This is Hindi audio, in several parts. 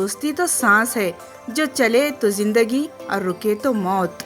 दोस्ती तो सांस है, जो चले तो जिंदगी और रुके तो मौत।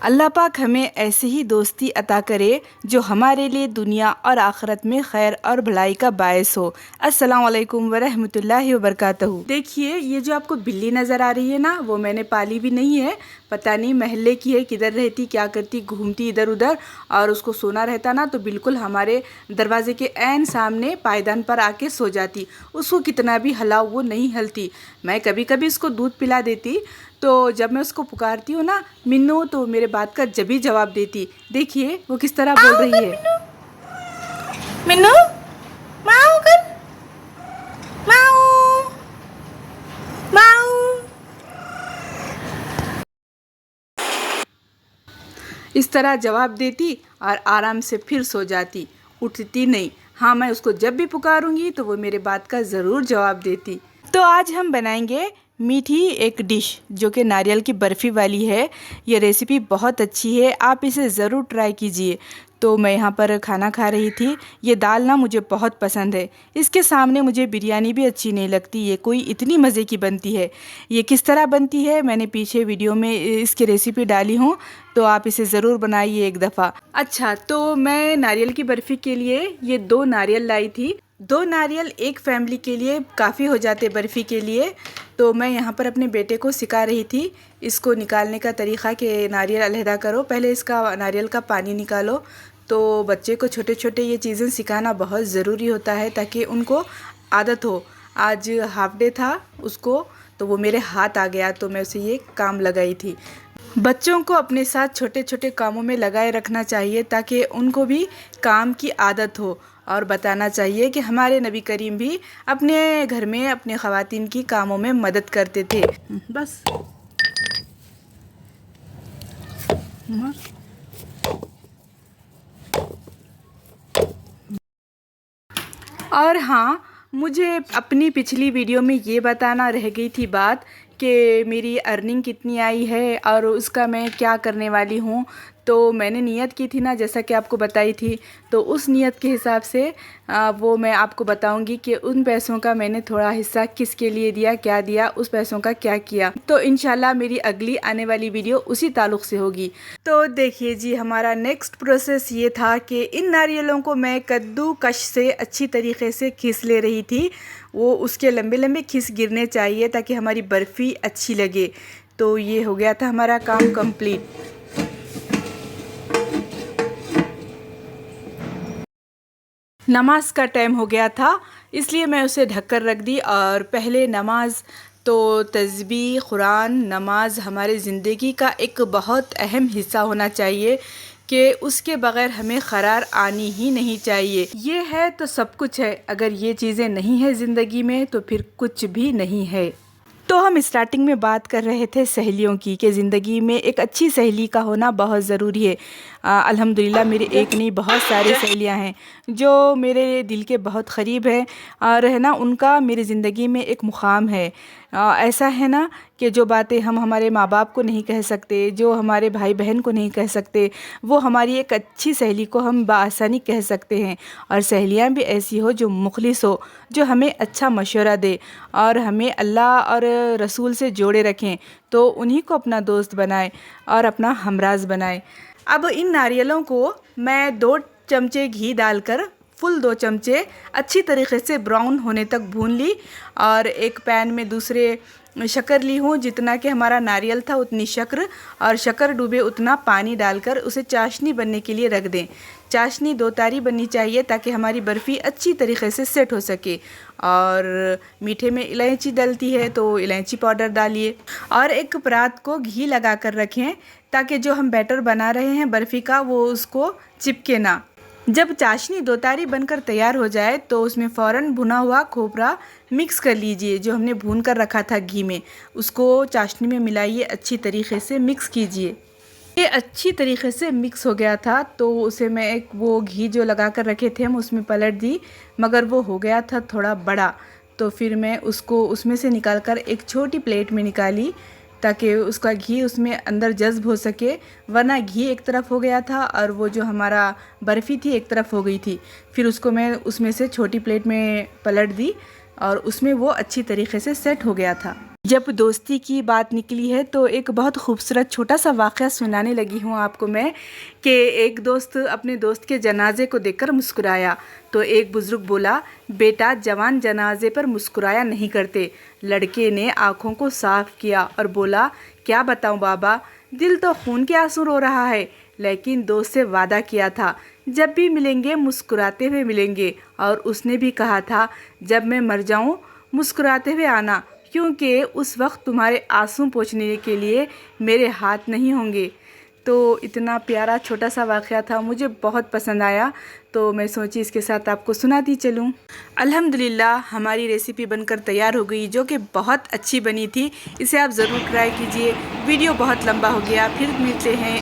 अल्लाह पाक हमें ऐसी ही दोस्ती अता करे जो हमारे लिए दुनिया और आखिरत में खैर और भलाई का बायस हो। अस्सलाम वालेकुम वरहमतुल्लाहि वबरकातहू। देखिए, ये जो आपको बिल्ली नज़र आ रही है ना, वो मैंने पाली भी नहीं है, पता नहीं महल्ले की है, किधर रहती क्या करती, घूमती इधर उधर, और उसको सोना रहता ना तो बिल्कुल हमारे दरवाजे के ऐन सामने पायदान पर आके सो जाती। उसको कितना भी हिलाओ वो नहीं हिलती। मैं कभी कभी उसको दूध पिला देती, तो जब मैं उसको पुकारती हूँ ना मिन्नू, तो मेरे बात का जभी जवाब देती। देखिए वो किस तरह बोल रही है। मिन्नू माऊ कर, माऊ माऊ। इस तरह जवाब देती और आराम से फिर सो जाती, उठती नहीं। हाँ, मैं उसको जब भी पुकारूंगी तो वो मेरे बात का ज़रूर जवाब देती। तो आज हम बनाएंगे मीठी एक डिश जो कि नारियल की बर्फ़ी वाली है। ये रेसिपी बहुत अच्छी है, आप इसे ज़रूर ट्राई कीजिए। तो मैं यहाँ पर खाना खा रही थी। ये दाल ना मुझे बहुत पसंद है, इसके सामने मुझे बिरयानी भी अच्छी नहीं लगती। ये कोई इतनी मज़े की बनती है। ये किस तरह बनती है मैंने पीछे वीडियो में इसकी रेसिपी डाली हूँ, तो आप इसे ज़रूर बनाइए एक दफ़ा। अच्छा, तो मैं नारियल की बर्फ़ी के लिए ये 2 नारियल लाई थी। 2 नारियल एक फैमिली के लिए काफ़ी हो जाते बर्फ़ी के लिए। तो मैं यहाँ पर अपने बेटे को सिखा रही थी इसको निकालने का तरीक़ा कि नारियल अलहदा करो, पहले इसका नारियल का पानी निकालो। तो बच्चे को छोटे छोटे ये चीज़ें सिखाना बहुत ज़रूरी होता है ताकि उनको आदत हो। आज हाफ डे था उसको, तो वो मेरे हाथ आ गया, तो मैं उसे ये काम लगाई थी। बच्चों को अपने साथ छोटे छोटे कामों में लगाए रखना चाहिए ताकि उनको भी काम की आदत हो, और बताना चाहिए कि हमारे नबी करीम भी अपने घर में अपने ख़वातीन की कामों में मदद करते थे। बस और हाँ, मुझे अपनी पिछली वीडियो में ये बताना रह गई थी बात कि मेरी अर्निंग कितनी आई है और उसका मैं क्या करने वाली हूँ। तो मैंने नियत की थी ना, जैसा कि आपको बताई थी, तो उस नियत के हिसाब से वो मैं आपको बताऊंगी कि उन पैसों का मैंने थोड़ा हिस्सा किसके लिए दिया, क्या दिया, उस पैसों का क्या किया। तो इंशाल्लाह मेरी अगली आने वाली वीडियो उसी ताल्लुक़ से होगी। तो देखिए जी, हमारा नेक्स्ट प्रोसेस ये था कि इन नारियलों को मैं कद्दूकश से अच्छी तरीके से खींच ले रही थी। वो उसके लंबे लंबे खीस गिरने चाहिए ताकि हमारी बर्फ़ी अच्छी लगे। तो ये हो गया था हमारा काम कंप्लीट। नमाज का टाइम हो गया था, इसलिए मैं उसे ढककर रख दी। और पहले नमाज तो तस्बीह, कुरान, नमाज हमारे ज़िंदगी का एक बहुत अहम हिस्सा होना चाहिए कि उसके बग़ैर हमें क़रार आनी ही नहीं चाहिए। ये है तो सब कुछ है, अगर ये चीज़ें नहीं है ज़िंदगी में तो फिर कुछ भी नहीं है। तो हम स्टार्टिंग में बात कर रहे थे सहेलियों की कि ज़िंदगी में एक अच्छी सहेली का होना बहुत ज़रूरी है। अल्हम्दुलिल्लाह मेरी एक नहीं बहुत सारी सहेलियां हैं जो मेरे दिल के बहुत क़रीब हैं, और है ना उनका मेरी ज़िंदगी में एक मुक़ाम है। ऐसा है ना कि जो बातें हम हमारे माँ बाप को नहीं कह सकते, जो हमारे भाई बहन को नहीं कह सकते, वो हमारी एक अच्छी सहेली को हम बआसानी कह सकते हैं। और सहेलियाँ भी ऐसी हो जो मुखलिस हो, जो हमें अच्छा मशवरा दे और हमें अल्लाह और रसूल से जोड़े रखें, तो उन्हीं को अपना दोस्त बनाए और अपना हमराज बनाए। अब इन नारियलों को मैं 2 चमचे घी डालकर फुल 2 चमचे अच्छी तरीके से ब्राउन होने तक भून ली। और एक पैन में दूसरे शक्कर ली हूँ, जितना कि हमारा नारियल था उतनी शक्कर, और शक्कर डूबे उतना पानी डालकर उसे चाशनी बनने के लिए रख दें। चाशनी 2 तारी बननी चाहिए ताकि हमारी बर्फ़ी अच्छी तरीके से सेट हो सके। और मीठे में इलायची डलती है तो इलायची पाउडर डालिए। और एक परात को घी लगा कर रखें ताकि जो हम बैटर बना रहे हैं बर्फ़ी का वो उसको चिपके ना। जब चाशनी 2 तारी बनकर तैयार हो जाए तो उसमें फ़ौरन भुना हुआ खोपरा मिक्स कर लीजिए, जो हमने भून कर रखा था घी में, उसको चाशनी में मिलाइए, अच्छी तरीके से मिक्स कीजिए। ये अच्छी तरीके से मिक्स हो गया था तो उसे मैं एक वो घी जो लगा कर रखे थे हम उसमें पलट दी, मगर वो हो गया था थोड़ा बड़ा। तो फिर मैं उसको उसमें से निकाल कर एक छोटी प्लेट में निकाली ताकि उसका घी उसमें अंदर जज्ब हो सके, वरना घी एक तरफ हो गया था और वो जो हमारा बर्फ़ी थी एक तरफ हो गई थी। फिर उसको मैं उसमें से छोटी प्लेट में पलट दी और उसमें वो अच्छी तरीके से सेट हो गया था। जब दोस्ती की बात निकली है तो एक बहुत खूबसूरत छोटा सा वाक़या सुनाने लगी हूँ आपको मैं, कि एक दोस्त अपने दोस्त के जनाजे को देखकर मुस्कुराया तो एक बुज़ुर्ग बोला, बेटा जवान जनाजे पर मुस्कुराया नहीं करते। लड़के ने आँखों को साफ़ किया और बोला, क्या बताऊँ बाबा, दिल तो खून के आंसू रो रहा है, लेकिन दोस्त से वादा किया था जब भी मिलेंगे मुस्कुराते हुए मिलेंगे, और उसने भी कहा था जब मैं मर जाऊँ मुस्कुराते हुए आना, क्योंकि उस वक्त तुम्हारे आंसू पोंछने के लिए मेरे हाथ नहीं होंगे। तो इतना प्यारा छोटा सा वाक़या था, मुझे बहुत पसंद आया, तो मैं सोची इसके साथ आपको सुनाती चलूँ। अल्हम्दुलिल्लाह हमारी रेसिपी बनकर तैयार हो गई, जो कि बहुत अच्छी बनी थी। इसे आप ज़रूर ट्राई कीजिए। वीडियो बहुत लंबा हो गया, फिर मिलते हैं।